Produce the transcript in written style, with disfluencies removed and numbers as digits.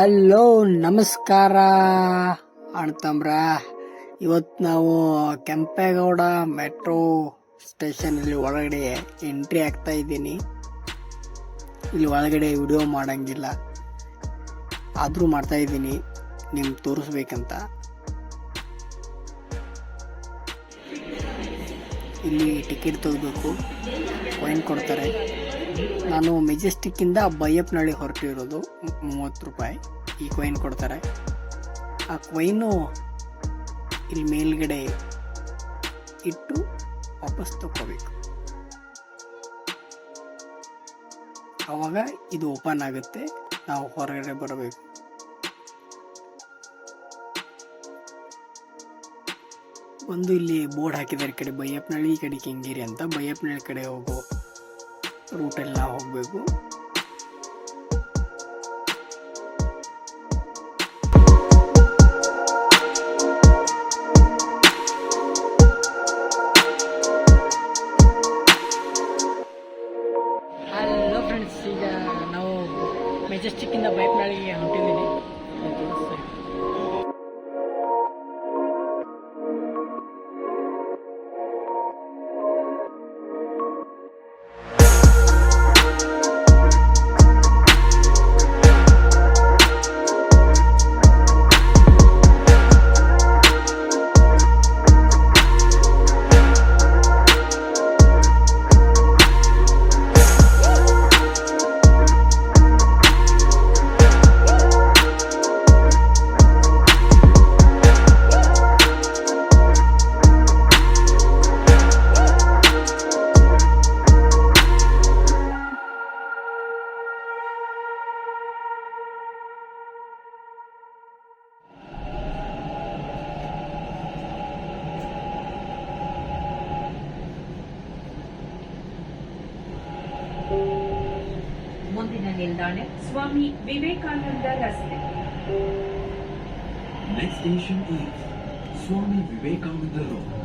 Hello ನಮಸ್ಕಾರ ಅಣ್ತಮ್ರ. ಇವತ್ತು ನಾವು ಕೆಂಪೇಗೌಡ ಮೆಟ್ರೋ ಸ್ಟೇಷನಲ್ಲಿ ಒಳಗಡೆ ಎಂಟ್ರಿ ಆಗ್ತಾ ಇದ್ದೀನಿ. ಇಲ್ಲಿ ಒಳಗಡೆ ವಿಡಿಯೋ ಮಾಡಂಗಿಲ್ಲ, ಆದರೂ ಮಾಡ್ತಾ ಇದ್ದೀನಿ ನಿಮ್ಗೆ ತೋರಿಸ್ಬೇಕಂತ. ಇಲ್ಲಿ ಟಿಕೆಟ್ ತೆಗಬೇಕು, ಕಾಯಿನ್ ಕೊಡ್ತಾರೆ. ನಾನು ಮೆಜೆಸ್ಟಿಕ್ಕಿಂದ ಬೈಯಪ್ಪನಹಳ್ಳಿ ಹೊರಟಿರೋದು. 30 ರೂಪಾಯಿ ಈ ಕಾಯಿನ್ ಕೊಡ್ತಾರೆ. ಆ ಕಾಯಿನು ಇಲ್ಲಿ ಮೇಲ್ಗಡೆ ಇಟ್ಟು ವಾಪಸ್ ತಗೋಬೇಕು. ಆವಾಗ ಇದು ಓಪನ್ ಆಗುತ್ತೆ, ನಾವು ಹೊರಗಡೆ ಬರಬೇಕು. ಒಂದು ಇಲ್ಲಿ ಬೋರ್ಡ್ ಹಾಕಿದ್ದಾರೆ, ಈ ಕಡೆ ಬೈಯಪ್ಪನಹಳ್ಳಿ, ಈ ಕಡೆ ಕೆಂಗೇರಿ ಅಂತ. ಬೈಯಪ್ಪನಹಳ್ಳಿ ಕಡೆ ಹೋಗೋ ರೂಟಲ್ಲಿ ನಾವು ಹೋಗಬೇಕು. ಹಲೋ ಫ್ರೆಂಡ್ಸ್, ಈಗ ನಾವು ಮೆಜೆಸ್ಟಿಕ್ಕಿಂದ ಬೈಯಪ್ಪನಹಳ್ಳಿಗೆ ಹೊಂಟಿದ್ದೀನಿ. ಮುಂದಿನ ನಿಲ್ದಾಣ ಸ್ವಾಮಿ ವಿವೇಕಾನಂದ ರಸ್ತೆ. Next station is Swami Vivekananda Road.